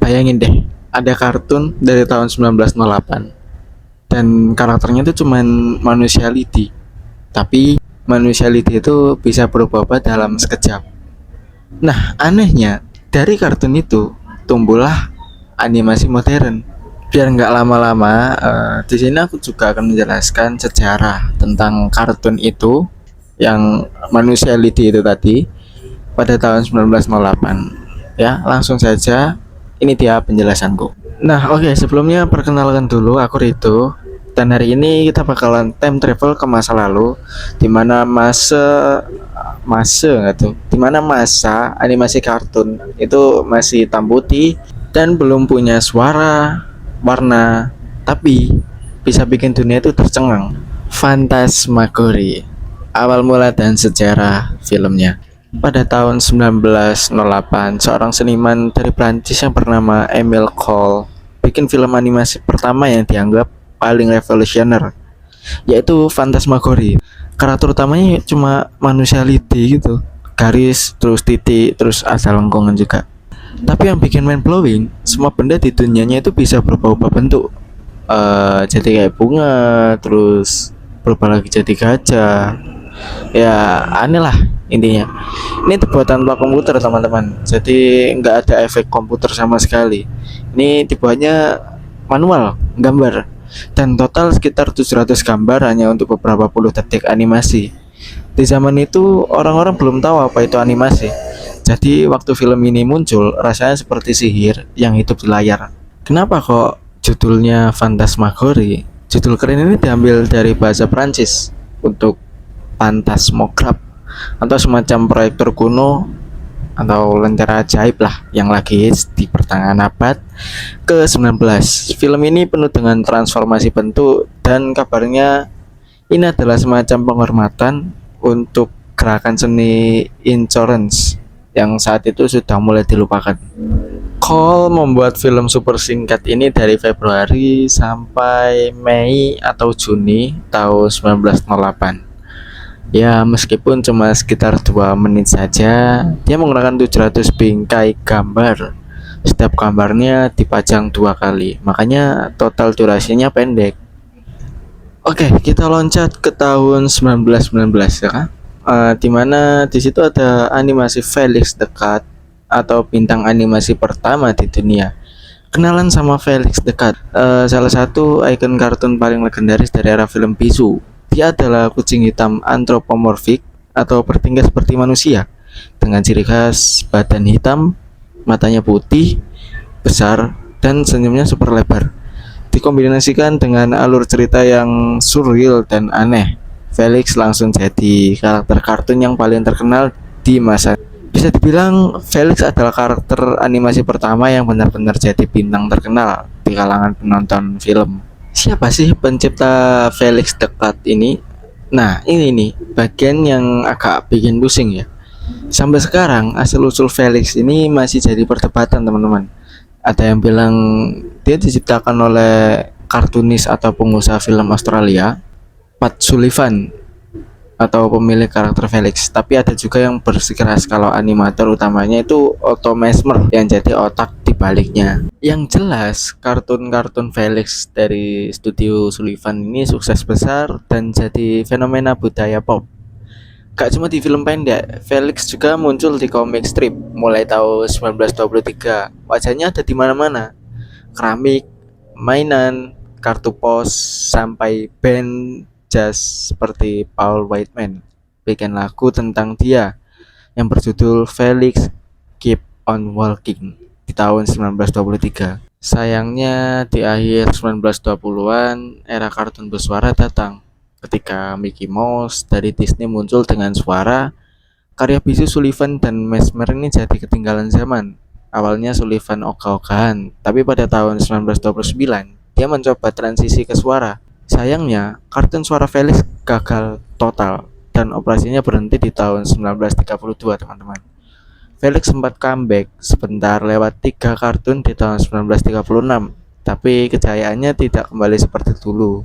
Bayangin deh, ada kartun dari tahun 1908 dan karakternya itu cuman manusia lidi. Tapi manusia lidi itu bisa berubah-ubah dalam sekejap. Nah, anehnya dari kartun itu tumbuhlah animasi modern. Biar nggak lama-lama, di sini aku juga akan menjelaskan sejarah tentang kartun itu yang manusia lidi itu tadi pada tahun 1908. Ya, langsung saja ini dia penjelasanku. Nah, oke, sebelumnya perkenalkan dulu aku Rito. Dan hari ini kita bakalan time travel ke masa lalu, di mana masa animasi kartun itu masih hitam putih dan belum punya suara, warna, tapi bisa bikin dunia itu tercengang. Phantasmagoria, awal mula dan sejarah filmnya. Pada tahun 1908, seorang seniman dari Prancis yang bernama Emile Cole bikin film animasi pertama yang dianggap paling revolusioner, yaitu Phantasmagoria. Karakter utamanya cuma manusia lidi gitu, garis, terus titik, terus ada lengkungan juga. Tapi yang bikin mind blowing, semua benda di dunianya itu bisa berubah-ubah bentuk. Jadi kayak bunga, terus berubah lagi jadi gajah. Ya aneh lah intinya. Ini dibuat tanpa komputer teman-teman, jadi nggak ada efek komputer sama sekali. Ini dibuatnya manual gambar, dan total sekitar 700 gambar hanya untuk beberapa puluh detik animasi. Di zaman itu orang-orang belum tahu apa itu animasi, jadi waktu film ini muncul rasanya seperti sihir yang hidup di layar. Kenapa kok judulnya Phantasmagoria? Judul keren ini diambil dari bahasa Prancis untuk Phantasmograph, atau semacam proyektor kuno atau lentera ajaib lah yang lagi hits di pertengahan abad ke-19. Film ini penuh dengan transformasi bentuk dan kabarnya ini adalah semacam penghormatan untuk gerakan seni insurance yang saat itu sudah mulai dilupakan. Cole membuat film super singkat ini dari Februari sampai Mei atau Juni tahun 1908. Ya, meskipun cuma sekitar 2 menit saja, dia menggunakan 700 bingkai gambar. Setiap gambarnya dipajang 2 kali, makanya total durasinya pendek. Oke, kita loncat ke tahun 1919 ya kan? Dimana di situ ada animasi Felix the Cat atau bintang animasi pertama di dunia. Kenalan sama Felix the Cat, salah satu ikon kartun paling legendaris dari era film bisu. Dia adalah kucing hitam antropomorfik atau bertingkah seperti manusia dengan ciri khas badan hitam, matanya putih, besar, dan senyumnya super lebar. Dikombinasikan dengan alur cerita yang surreal dan aneh, Felix langsung jadi karakter kartun yang paling terkenal di masa. Bisa dibilang Felix adalah karakter animasi pertama yang benar-benar jadi bintang terkenal di kalangan penonton film. Siapa sih pencipta Felix the Cat ini? Nah, ini nih bagian yang agak bikin pusing ya. Sampai sekarang asal-usul Felix ini masih jadi perdebatan teman-teman. Ada yang bilang dia diciptakan oleh kartunis atau pengusaha film Australia, Pat Sullivan, atau pemilik karakter Felix. Tapi ada juga yang bersikeras kalau animator utamanya itu Otto Mesmer yang jadi otak di baliknya. Yang jelas kartun-kartun Felix dari studio Sullivan ini sukses besar dan jadi fenomena budaya pop. Gak cuma di film pendek, Felix juga muncul di komik strip mulai tahun 1923. Wajahnya ada di mana-mana. Keramik, mainan, kartu pos, sampai band jazz seperti Paul Whiteman bikin lagu tentang dia yang berjudul Felix Keep on Walking di tahun 1923. Sayangnya di akhir 1920-an era kartun bersuara datang ketika Mickey Mouse dari Disney muncul dengan suara. Karya bisu Sullivan dan Mesmer ini jadi ketinggalan zaman. Awalnya Sullivan ogah-ogahan, tapi pada tahun 1929 dia mencoba transisi ke suara. Sayangnya, kartun suara Felix gagal total dan operasinya berhenti di tahun 1932, teman-teman. Felix sempat comeback sebentar lewat 3 kartun di tahun 1936, tapi kejayaannya tidak kembali seperti dulu.